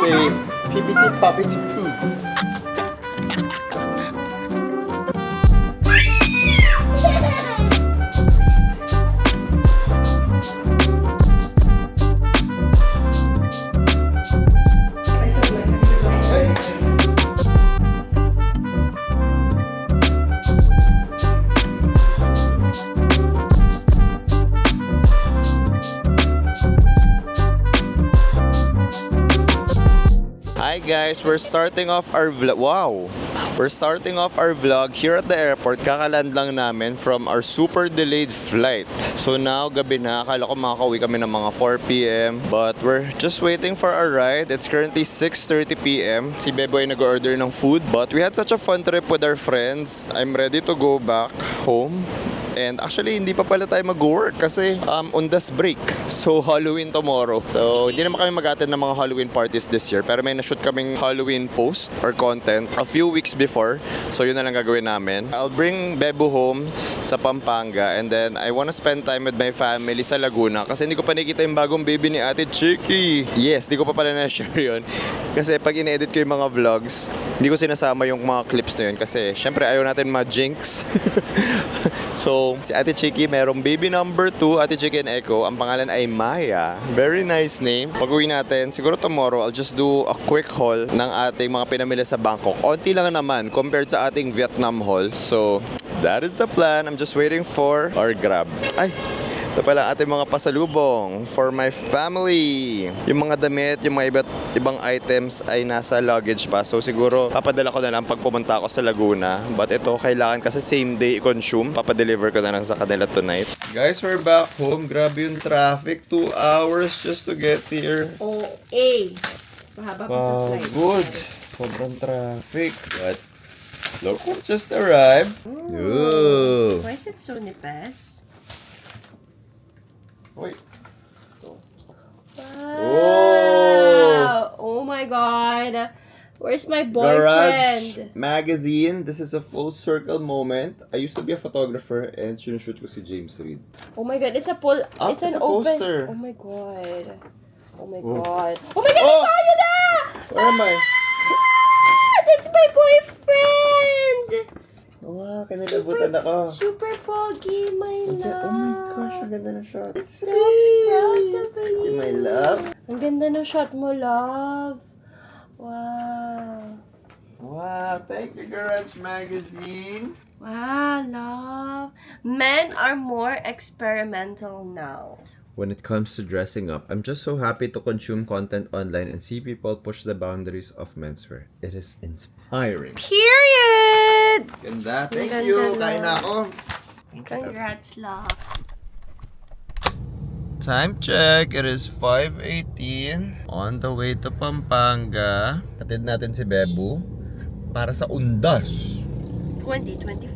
say PPT Poppity Poo. Hi guys, we're starting off our vlog. Wow! We're starting off our vlog here at the airport. Kakaland lang namin from our super delayed flight. So now, gabi na. Akala ko makakauwi kami ng mga 4 p.m. But we're just waiting for our ride. It's currently 6:30 p.m. Si Bebo ay nag-order ng food. But we had such a fun trip with our friends. I'm ready to go back home. And actually, hindi pa pala tayo mag-work kasi on this break. So, Halloween tomorrow. So, hindi naman kami mag-attend ng mga Halloween parties this year. Pero may na-shoot kaming Halloween post or content a few weeks before. So, yun na lang gagawin namin. I'll bring Bebo home sa Pampanga. And then, I wanna spend time with my family sa Laguna. Kasi hindi ko pa nakikita yung bagong baby ni Ate Chiki. Yes, hindi ko pa pala na-share yun. Kasi pag in-edit ko yung mga vlogs, hindi ko sinasama yung mga clips na yun. Kasi, syempre, ayaw natin ma-jinx. So, si Ate Chiki, merong baby number 2, Ate Chiki and Echo. Ang pangalan ay Maya. Very nice name. Pag-uwi natin, siguro tomorrow, I'll just do a quick haul ng ating mga pinamili sa Bangkok. Onti lang naman compared sa ating Vietnam haul. So, that is the plan. I'm just waiting for our Grab. Ay! Ito pala ang ating mga pasalubong for my family. Yung mga damit, yung mga ibang items ay nasa luggage pa. So siguro papadala ko na lang pag pumunta ako sa Laguna. But ito kailangan kasi same day i-consume. Papadeliver ko na lang sa kanila tonight. Guys, we're back home. Grabe yung traffic. 2 hours just to get here. Oh, A. Mas mahaba pa sa flight. Good. Sobrang traffic. But look what just arrived. Ooh. Why is it so nipes? Wait. Wow! Oh my god! Where's my Garage boyfriend? Magazine. This is a full circle moment. I used to be a photographer and sinushoot ko si James Reid. Oh my god, it's a pull. Ah, it's an it's a open. poster. Oh my god. Oh my Oh. god. Oh my god, Oh! I saw you na! Where am I? Ah, that's my boyfriend! Wow, kinilabutan ako. Super foggy, my Oh love. my gosh, ang ganda ng shot. So proud of you. My love. Ang ganda ng shot mo, love. Wow. Wow, thank you, Garage Magazine. Wow, love. Men are more experimental now. When it comes to dressing up, I'm just so happy to consume content online and see people push the boundaries of menswear. It is inspiring. Period! Ganda. Thank Ganda you. na. Kain na ako. Congrats, love. Time check. It is 5:18. On the way to Pampanga. Hatid natin si Bebu para sa Undas. 2024.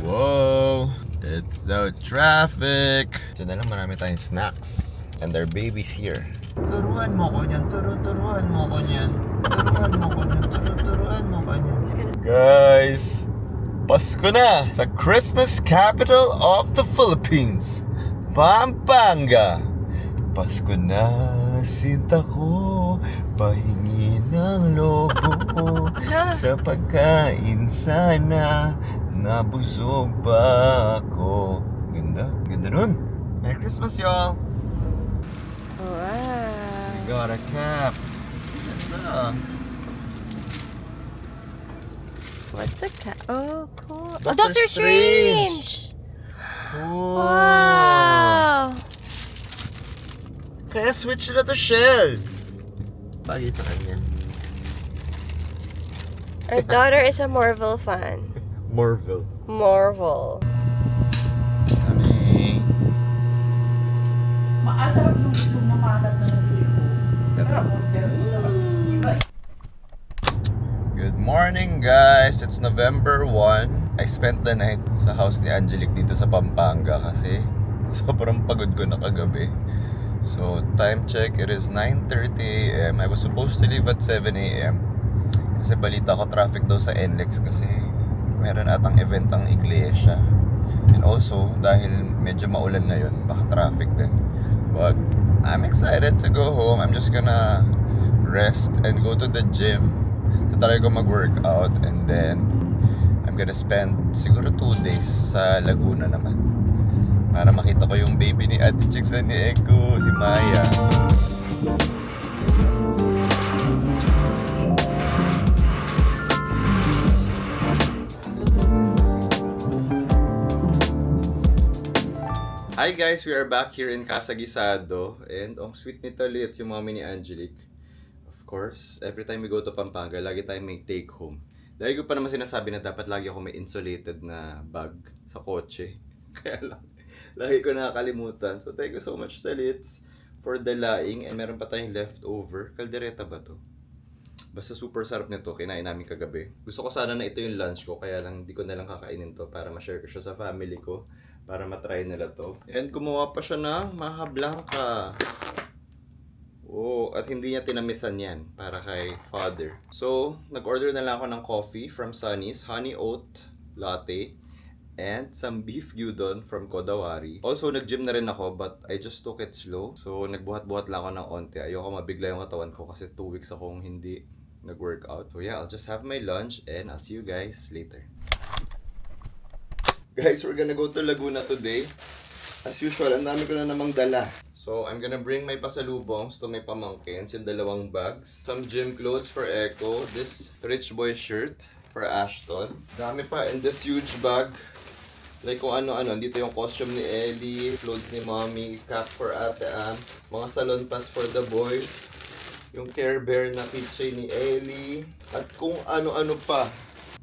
Whoa! It's so traffic. Ito na lang, marami tayong snacks. And their babies here. Turuan mo ko niyan. Turuan mo ko niyan. Turuan mo ko niyan. Turuan mo ko niyan. Guys! Pasko na! Sa Christmas capital of the Philippines, Pampanga. Pasko na, sinta ko. Pahingi ng lobo. Sa pagkain sana. Nabusog ba ako? Ganda. Ganda nun. Merry Christmas, y'all. Wow. Got a cap. Ganda. What's a cat? Oh, cool. Doctor Oh, Doctor Strange. Strange! Oh. Wow! Kaya switch na to Shell. Bagay sa kanya. Our daughter is a Marvel fan. Marvel. Marvel. Kami. Maasarap yung lumamagat na ng ko. Good morning, guys. It's November 1. I spent the night sa house ni Angelique dito sa Pampanga kasi sobrang pagod ko na kagabi. So, time check, it is 9:30 a.m. I was supposed to leave at 7 a.m. Kasi balita ko traffic daw sa NLEX kasi meron atang event ang iglesia. And also, dahil medyo maulan ngayon, baka traffic din. But I'm excited to go home. I'm just gonna rest and go to the gym. Tatry ko mag-workout and then I'm gonna spend siguro 2 days sa Laguna naman. Para makita ko yung baby ni Ate Chicks ni Echo, si Maya. Hi guys, we are back here in Casa Guisado and ang sweet ni Talit, yung mommy ni Angelique. Of course, every time we go to Pampanga, lagi tayong may take home. Dahil ko pa naman sinasabi na dapat lagi ako may insulated na bag sa kotse. Kaya lang, lagi ko nakakalimutan. So thank you so much Talits for the laing and meron pa tayong leftover. Kaldereta ba to? Basta super sarap nito, kinain namin kagabi. Gusto ko sana na ito yung lunch ko, kaya lang di ko na lang kakainin to para ma-share ko siya sa family ko. Para matry nila to. And kumuha pa siya ng Maha Blanca. Oh, at hindi niya tinamisan yan para kay father. So, nag-order na lang ako ng coffee from Sunny's, honey oat latte, and some beef gyudon from Kodawari. Also, nag-gym na rin ako but I just took it slow. So, nagbuhat-buhat lang ako ng onte. Ayoko mabigla yung katawan ko kasi 2 weeks akong hindi nag-workout. So yeah, I'll just have my lunch and I'll see you guys later. Guys, we're gonna go to Laguna today. As usual, ang dami ko na namang dala. So, I'm gonna bring my pasalubongs to my pamangkins, yung 2 bags. Some gym clothes for Echo. This rich boy shirt for Ashton. Dami pa. And this huge bag. Like kung ano-ano. Dito yung costume ni Ellie, clothes ni Mommy, cap for Ate Am, mga salon pass for the boys, yung Care Bear na keychain ni Ellie, at kung ano-ano pa.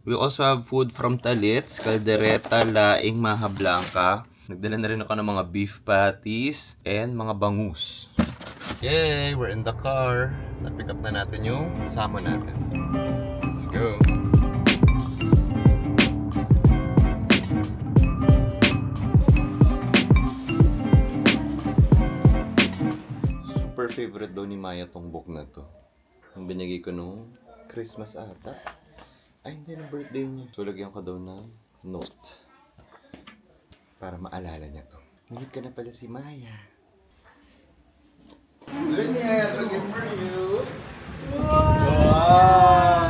We also have food from Talits, kaldereta, laing, Maha Blanca. Nagdala na rin ako ng mga beef patties and mga bangus. Yay! We're in the car. Na-pick up na natin yung salmon natin. Let's go! Super favorite daw ni Maya tong book na to. Ang binigay ko nung Christmas ata. Ay, hindi na birthday niya. So, lagyan ko daw ng note. Para maalala niya to. Nandito ka na pala si Maya. Good night! I'll give for you! Wow!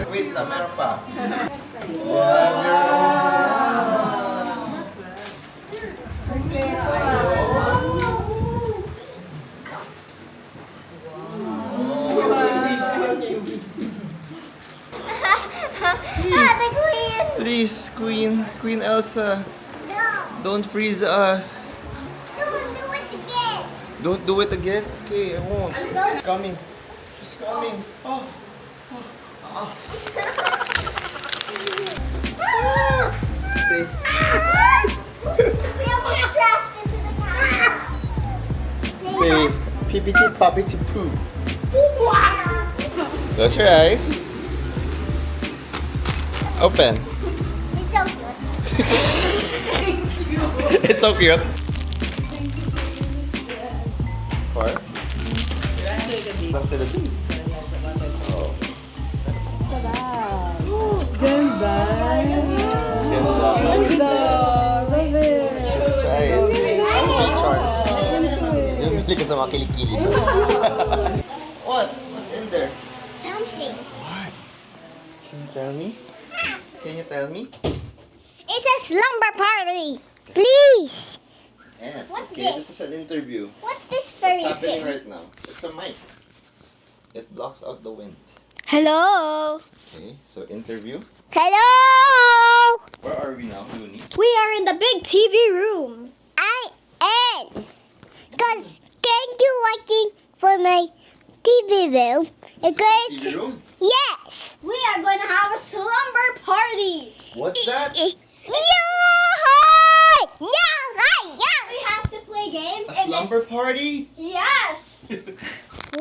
Wait lang, meron pa. Please, Queen Elsa, No, don't freeze us. don't do it again. Don't do it again? Okay, I won't. She's coming. She's coming. Oh. Say, We almost crashed into the car. say, PPT Poppity Poo. Close your eyes. Open. It's so cute. It's so cute. For? Bang sila dun. Oh. Ganda. Ganda. Try it. Charms. Yung bili ka sa mga kilikili. What? What's in there? Something. What? Can you tell me? Can you tell me? It's a slumber party. Please. Yes. What's Okay, this? this is an interview. What's this What's furry happening thing? right now? It's a mic. It blocks out the wind. Hello. Okay, so interview. Hello. Where are we now, Looney? We are in the big TV room. I am. Cause can you watching for my TV room? Because TV room? yes, we are gonna have a slumber party. What's that? We have to play games. A in slumber this. party? Yes.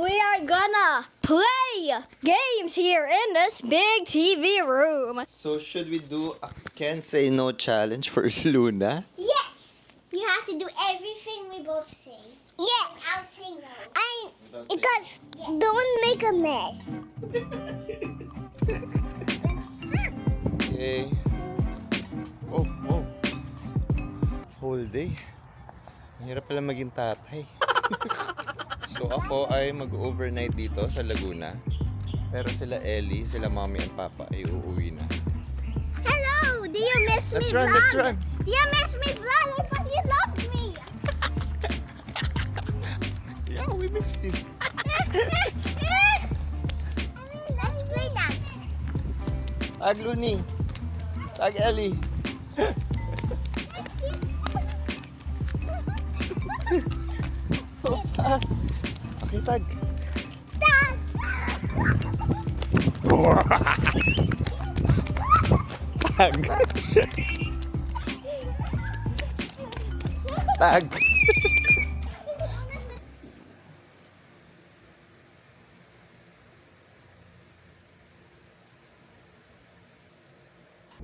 We are gonna play games here in this big TV room. So should we do a can't say no challenge for Luna? Yes. You have to do everything we both say. Yes. I'll say no. Because don't make a mess. Okay. Oh. Whole day. Mahirap pala maging tatay. So ako ay mag-overnight dito sa Laguna. Pero sila Ellie, sila mommy and papa ay uuwi na. Hello. Do you miss Let's me, run, vlog? let's run. Do you miss me, vlog? I thought you loved me. Yeah, we missed you. Let's play that. Tag Looney. Tag Ellie. So fast. Okay, tag. Dad. Tag. Tag.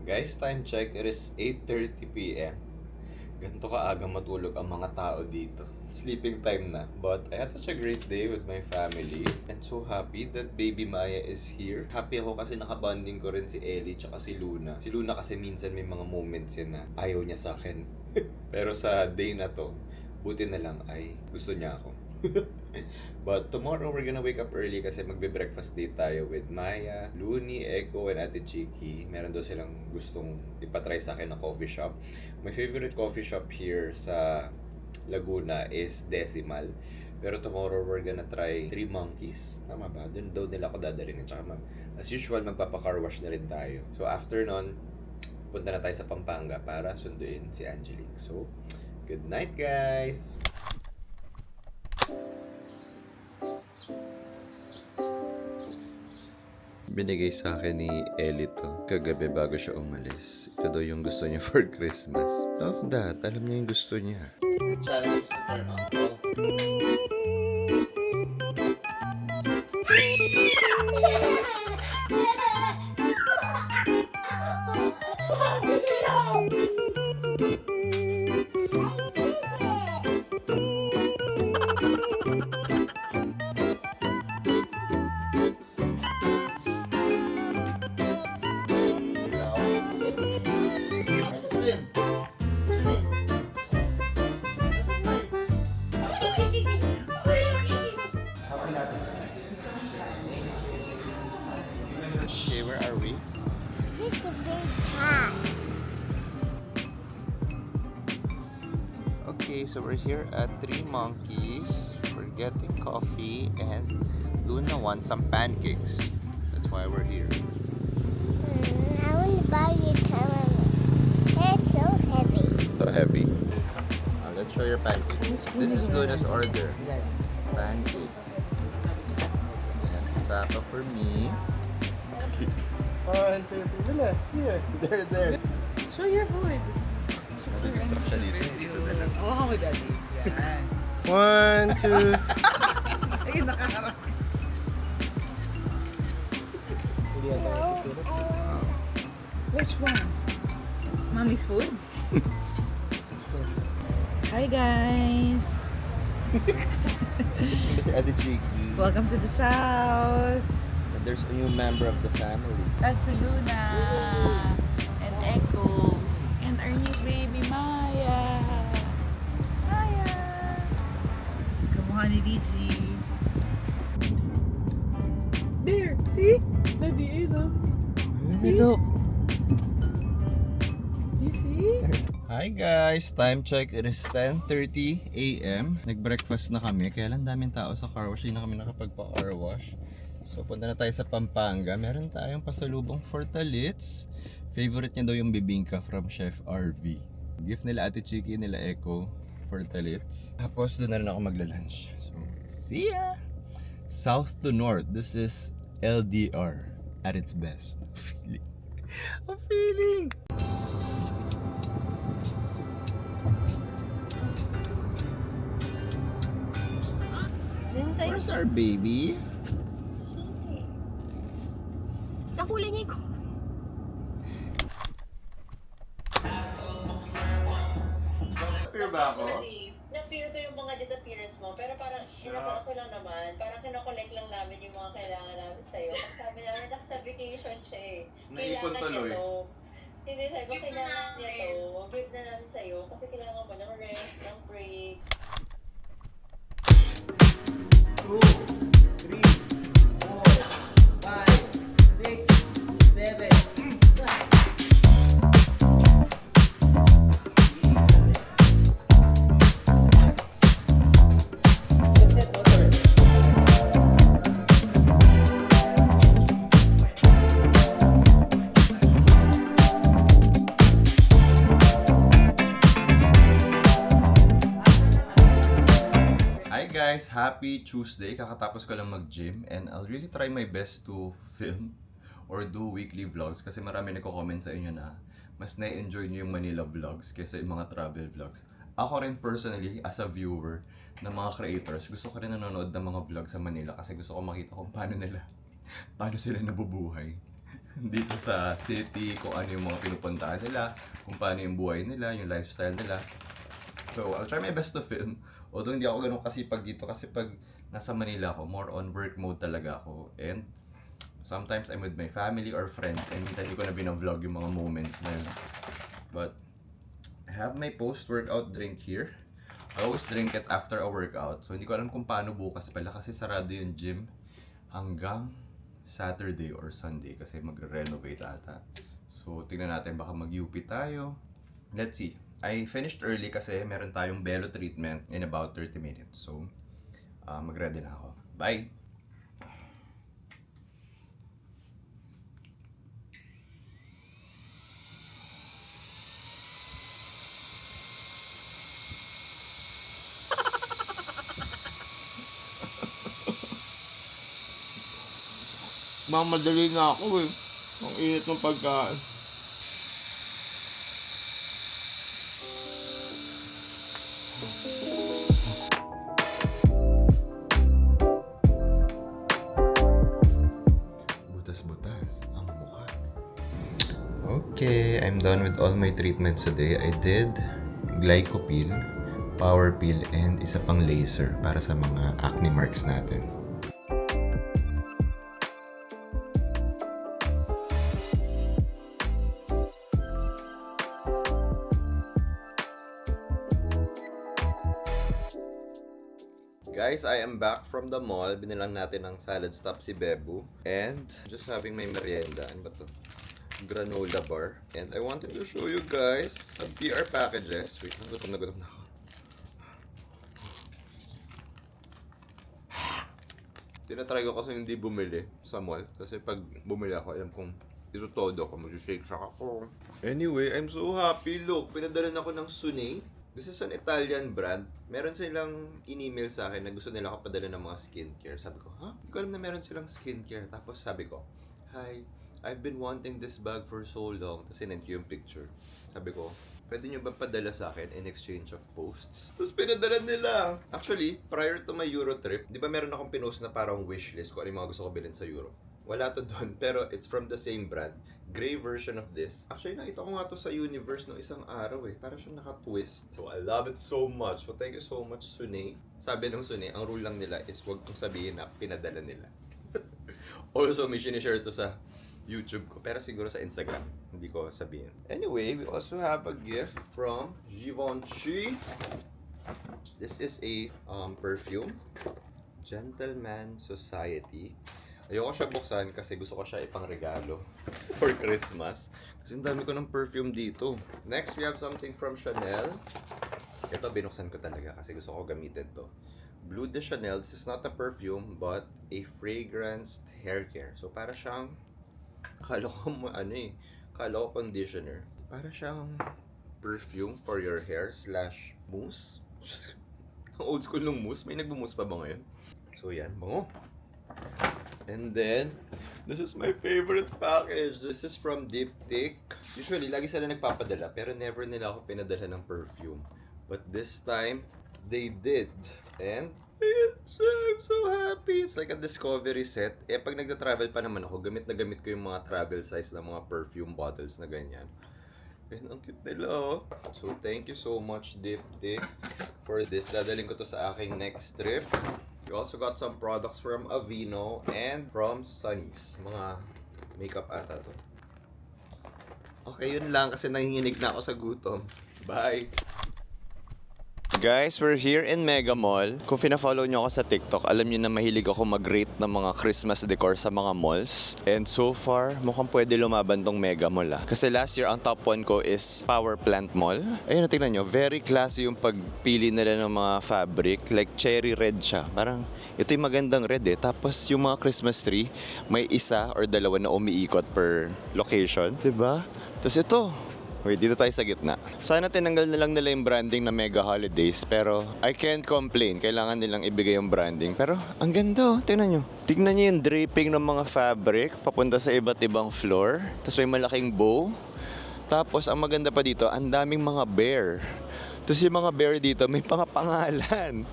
Guys, time check. It is 8:30 p.m. Ganito kaaga matulog ang mga tao dito. Sleeping time na. But I had such a great day with my family. And so happy that baby Maya is here. Happy ako kasi nakabonding ko rin si Ellie tsaka si Luna. Si Luna kasi minsan may mga moments yan na ayaw niya sa akin. Pero sa day na to, buti na lang ay gusto niya ako. But tomorrow we're gonna wake up early kasi magbe-breakfast date tayo with Maya, Looney, Echo, and Ate Chiki. Meron daw silang gustong ipatry sa akin na coffee shop. My favorite coffee shop here sa Laguna is Decimal. Pero tomorrow we're gonna try Three Monkeys. Tama ba? Doon daw nila ako dadalhin. At saka as usual, magpapa-car wash na rin tayo. So after nun, punta na tayo sa Pampanga para sunduin si Angelique. So, good night guys! Binigay sa akin ni Ellie to kagabi bago siya umalis. Ito daw yung gusto niya for Christmas. Love that. Alam niya yung gusto niya. Challenge sa turn uncle. Okay, where are we? This is a big cat. Okay, so we're here at Three Monkeys. We're getting coffee and Luna wants some pancakes. That's why we're here. I want to buy your camera. It's so heavy. So heavy. Let's show your pancakes. This is Luna's order. Pancake. And sapa for me. 1, 2, 3, left. Here. There. Show your food. Nadidistract siya dito. Dito na lang. Oh, my daddy. One, Yan. two. Ay, nakaharap. Which one? Mommy's food? Hi, guys. Gusto ba si Ate Chiki? Welcome to the South. And there's a new member of the family. That's Luna and Echo and our new baby Maya. Maya. Kamuha ni Dici. There, see? Daddy is Look. You see? Hi guys! Time check. It is 10:30 a.m. Nag-breakfast na kami. Kaya lang daming tao sa car wash. Hindi na kami nakapagpa-car wash. So punta na tayo sa Pampanga. Meron tayong pasalubong for Talitz. Favorite niya daw yung bibingka from Chef RV. Gift nila Ate Chiki, nila Echo for Talitz. Tapos doon na rin ako magla-lunch. So, see ya! South to north. This is LDR at its best. I'm feeling! Where's our baby? Nakulay niya ko. Nag-disappear ba ako? Na-feel ko yung mga disappearance mo, pero parang inabahan ko lang naman. Parang kinokollect lang namin yung mga kailangan namin sa'yo. Kasi sabi namin, nasa vacation siya eh. Naipon Kailangan tuloy. niya to. Hindi, sabi ko, kailangan niya to. Give na namin sa'yo. Kasi kailangan mo ng rest, ng break. 2, 3, 4, 5, 6, 7. Hi guys! Happy Tuesday! Kakatapos ko lang mag-gym and I'll really try my best to film or do weekly vlogs kasi marami nagko-comment sa inyo na mas na-enjoy nyo yung Manila vlogs kaysa yung mga travel vlogs. Ako rin personally, as a viewer ng mga creators, gusto ko rin nanonood ng mga vlogs sa Manila kasi gusto ko makita kung paano sila nabubuhay dito sa city, kung ano yung mga pinupuntahan nila, kung paano yung buhay nila, yung lifestyle nila. So, I'll try my best to film. Although hindi ako ganun kasipag dito kasi pag nasa Manila ako, more on work mode talaga ako. And sometimes I'm with my family or friends and minsan hindi ko na binavlog yung mga moments na yun. But I have my post-workout drink here. I always drink it after a workout. So hindi ko alam kung paano bukas pala kasi sarado yung gym hanggang Saturday or Sunday kasi magre-renovate ata. So tingnan natin baka mag-UP tayo. Let's see. I finished early kasi meron tayong bello treatment in about 30 minutes. So, mag-ready na ako. Bye! Mamadali na ako eh. Ang init ng pagkain. Butas-butas ang mukha. Okay, I'm done with all my treatments today. I did glycopil, power pill, and isa pang laser para sa mga acne marks natin. Guys, I am back from the mall. Binilang natin ng salad stop si Bebu. And just having my merienda. Ano ba to? Granola bar. And I wanted to show you guys some PR packages. Wait, gutom na ako. Tinatry ko kasi hindi bumili sa mall. Kasi pag bumili ako, alam kong ito todo ako. Mag-shake shock ako. Anyway, I'm so happy. Look, pinadalan ako ng Sunay. This is an Italian brand. Meron silang in-email sa akin na gusto nila ako padala ng mga skincare. Sabi ko, ha? Hindi ko alam na meron silang skincare. Tapos sabi ko, hi, I've been wanting this bag for so long. Tapos sinend ko yung picture. Sabi ko, pwede nyo ba padala sa akin in exchange of posts? Tapos pinadala nila. Actually, prior to my Euro trip, di ba meron akong pinost na parang wishlist ko ano yung mga gusto ko bilhin sa Euro? Wala to doon, pero it's from the same brand. Gray version of this. Actually, nakita ko nga to sa Universe no isang araw eh. Parang siyang naka-twist. So, I love it so much. So, thank you so much, Sunay. Sabi ng Sunay, ang rule lang nila is huwag kong sabihin na pinadala nila. Also, may sinishare to sa YouTube ko. Pero siguro sa Instagram, hindi ko sabihin. Anyway, we also have a gift from Givenchy. This is a perfume. Gentleman Society. Ayoko siya buksan kasi gusto ko siya ipangregalo for Christmas. Kasi ang dami ko ng perfume dito. Next, we have something from Chanel. Ito, binuksan ko talaga kasi gusto ko gamitin to. Bleu de Chanel. This is not a perfume but a fragranced hair care. So, para siyang, akala ko conditioner. Para siyang perfume for your hair / mousse. Ang old school ng mousse. May nagmumousse pa ba ngayon? So, yan. Bango. And then, this is my favorite package. This is from Diptyque. Usually, lagi sila nagpapadala, pero never nila ako pinadala ng perfume. But this time, they did. And, I'm so happy. It's like a discovery set. Eh, pag nagta-travel pa naman ako, gamit na gamit ko yung mga travel size na mga perfume bottles na ganyan. Yan, ang cute nila, oh. So, thank you so much, Diptik, for this. Dadaling ko to sa aking next trip. We also got some products from Aveeno and from Sunny's. Mga makeup ata to. Okay, yun lang kasi nanginginig na ako sa gutom. Bye! Guys, we're here in Mega Mall. Kung fina-follow nyo ako sa TikTok, alam nyo na mahilig ako mag-rate ng mga Christmas decor sa mga malls. And so far, mukhang pwede lumaban tong Mega Mall Kasi last year, ang top 1 ko is Power Plant Mall. Ayun, tingnan nyo, very classy yung pagpili nila ng mga fabric. Like cherry red siya. Parang, ito yung magandang red eh. Tapos yung mga Christmas tree, may isa or dalawa na umiikot per location. Diba? Tapos ito, wait, dito tayo sa gitna. Sana tinanggal na lang nila yung branding na Mega Holidays, pero I can't complain. Kailangan nilang ibigay yung branding. Pero ang ganda, oh. Tingnan nyo. Tingnan nyo yung draping ng mga fabric papunta sa iba't ibang floor. Tapos may malaking bow. Tapos ang maganda pa dito, ang daming mga bear. Tapos yung mga bear dito, may mga pangalan.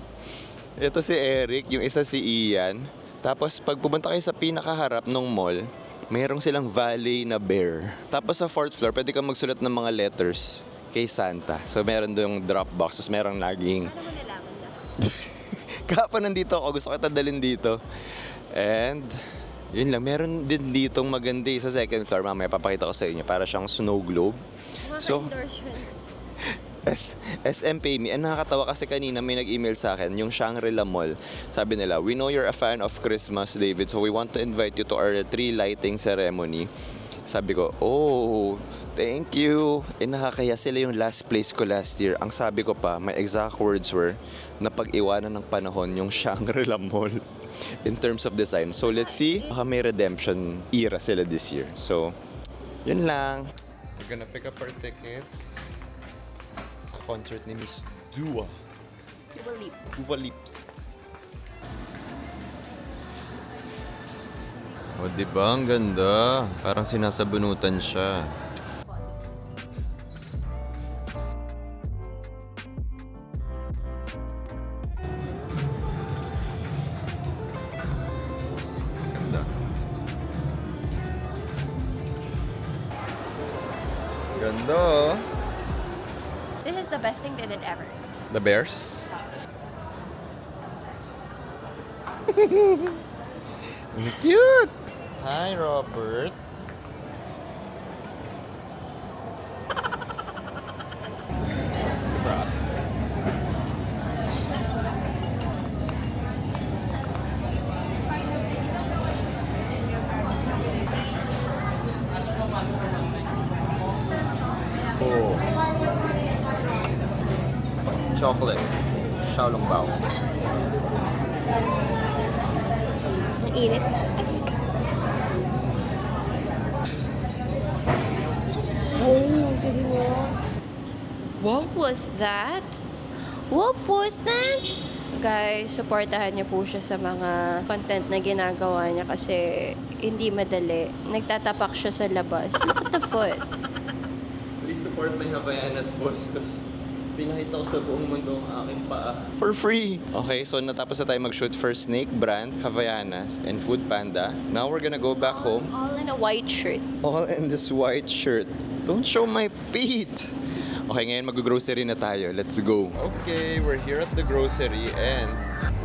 Ito si Eric, yung isa si Ian. Tapos pag pumunta kayo sa pinakaharap ng mall, mayroong silang valley na bear. Tapos sa 4th floor, pwede kang magsulat ng mga letters kay Santa. So meron doon drop box, tapos merong naging... Paano mo nalaman na? Kahapon nandito ako, gusto kita dalhin dito. And, yun lang, meron din ditong maganda sa 2nd floor. Mamaya papakita ko sa inyo, para siyang snow globe. So, SM Pay Me. Nakakatawa kasi kanina may nag-email sa akin, yung Shangri-La Mall. Sabi nila, we know you're a fan of Christmas, David, so we want to invite you to our tree lighting ceremony. Sabi ko, oh, thank you. Nakakaya sila yung last place ko last year. Ang sabi ko pa, my exact words were, na pag-iwanan ng panahon yung Shangri-La Mall in terms of design. So let's see, baka may redemption era sila this year. So, yun lang. We're gonna pick up our tickets sa concert ni Miss Dua. Dua Lips. O, diba? Ang ganda. Parang sinasabunutan siya. Ganda. Ganda, oh. This is the best thing they did ever. The Bears? Cute! Hi, Robert. Oh. Chocolate. Xiaolongbao. Mainit. Oh, sige mo. What was that? What was that? Guys, supportahan niyo po siya sa mga content na ginagawa niya kasi hindi madali. Nagtatapak siya sa labas. Look at the foot. Please support my Havaianas, boss, because pinakita ko sa buong mundo ang aking paa. For free! Okay, so natapos na tayo mag-shoot for Snake Brand, Havaianas, and Food Panda. Now we're gonna go back home. All in a white shirt. All in this white shirt. Don't show my feet! Okay, ngayon mag-grocery na tayo. Let's go. Okay, we're here at the grocery and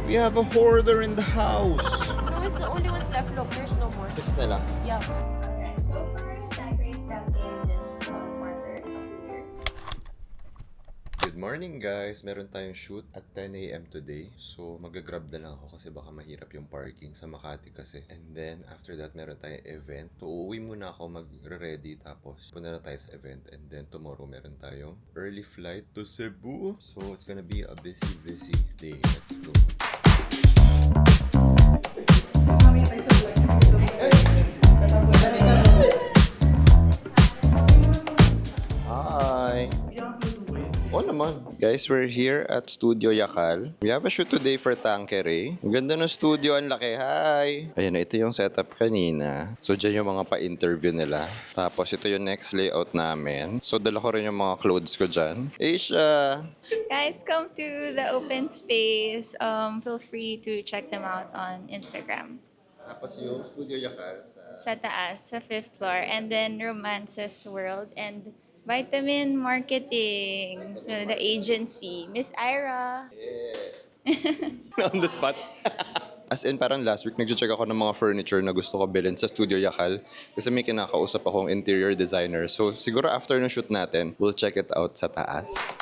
we have a hoarder in the house. No, it's the only ones left. Look, there's no more. 6 na lang. Yeah. Alright, so for diapers that in this quarter of the year. Good morning guys! Meron tayong shoot at 10 a.m. today. So mag-grab na lang ako kasi baka mahirap yung parking sa Makati kasi. And then after that meron tayong event. So uuwi muna ako mag-ready tapos punta na tayo sa event. And then tomorrow meron tayong early flight to Cebu. So it's gonna be a busy day. Let's go! Hi! Oo naman. Guys, we're here at Studio Yakal. We have a shoot today for Tanqueray. Ang ganda ng studio, ang laki. Hi! Ayan na, ito yung setup kanina. So, dyan yung mga pa-interview nila. Tapos, ito yung next layout namin. So, dala ko rin yung mga clothes ko dyan. Asia! Guys, come to the open space. Feel free to check them out on Instagram. Tapos yung Studio Yakal Sa taas, sa 5th floor. And then Romances World and Vitamin Marketing. So, the agency. Miss Ira. On the spot. As in, parang last week, nag-check ako ng mga furniture na gusto ko bilhin sa Studio Yakal kasi may kinakausap akong interior designer. So, siguro after ng shoot natin, we'll check it out sa taas.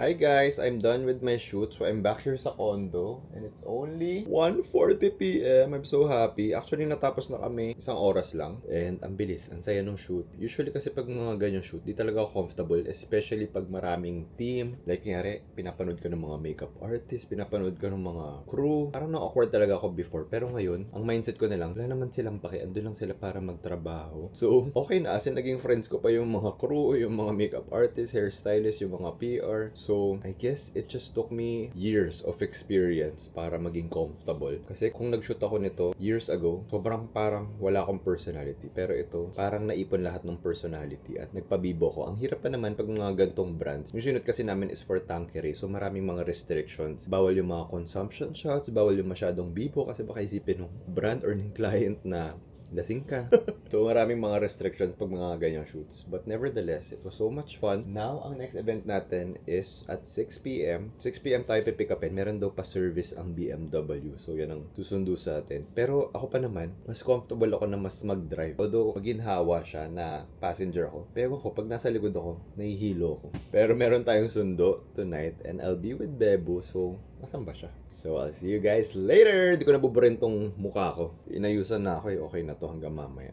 Hi guys, I'm done with my shoot. So I'm back here sa condo and it's only 1:40 p.m. I'm so happy. Actually, natapos na kami isang oras lang and ang bilis, ang saya ng shoot. Usually kasi pag mga ganyang shoot, di talaga ako comfortable, especially pag maraming team. Like kunyari, pinapanood ko ng mga makeup artist, pinapanood ko ng mga crew. Parang na-awkward talaga ako before. Pero ngayon, ang mindset ko na lang, wala naman silang paki. Ando lang sila para magtrabaho. So, okay na. As in, naging friends ko pa yung mga crew, yung mga makeup artist, hairstylist, yung mga PR. So, I guess it just took me years of experience para maging comfortable. Kasi kung nag-shoot ako nito years ago, sobrang parang wala akong personality. Pero ito, parang naipon lahat ng personality at nagpabibo ko. Ang hirap pa naman pag mga gantong brands. Yung sinut kasi namin is for Tanqueray. So maraming mga restrictions. Bawal yung mga consumption shots, bawal yung masyadong bibo kasi baka isipin ng brand or ng client na lasing ka. So, maraming mga restrictions pag mga ganyang shoots. But nevertheless, it was so much fun. Now, ang next event natin is at 6 p.m. 6 p.m. tayo pipick upin. Meron daw pa service ang BMW. So, yan ang susundo sa atin. Pero ako pa naman, mas comfortable ako na mas mag-drive. Although, maginhawa siya na passenger ako. Pero ko, pag nasa likod ako, nahihilo ako. Pero meron tayong sundo tonight and I'll be with Bebo. So, nasan ba siya? So, I'll see you guys later. Di ko nabuburin tong mukha ko. Inayusan na ako eh. Okay na to hanggang mamaya.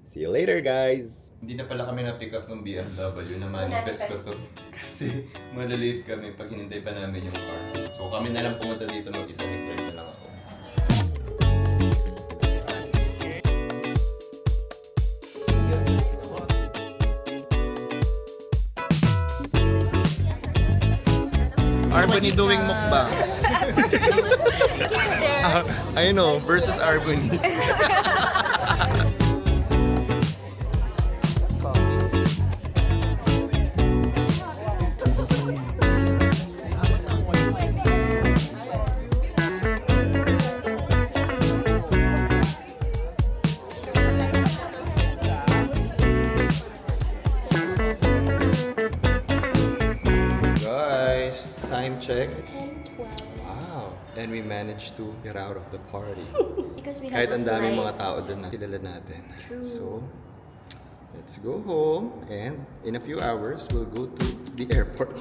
See you later, guys! Hindi na pala kami na-pick up ng BMW. Na-manifest ko to. Kasi malalate kami pag hinintay pa namin yung car. So, kami na lang pumunta dito mag-isa. Drive na lang ako. Arbony doing mukbang. I know, versus Arbony. Guys, time check. 10:12. Wow. And we managed to get out of the party. Because we Kahit have ang a daming flight. mga tao doon na kilala natin. True. So, let's go home and in a few hours, we'll go to the airport.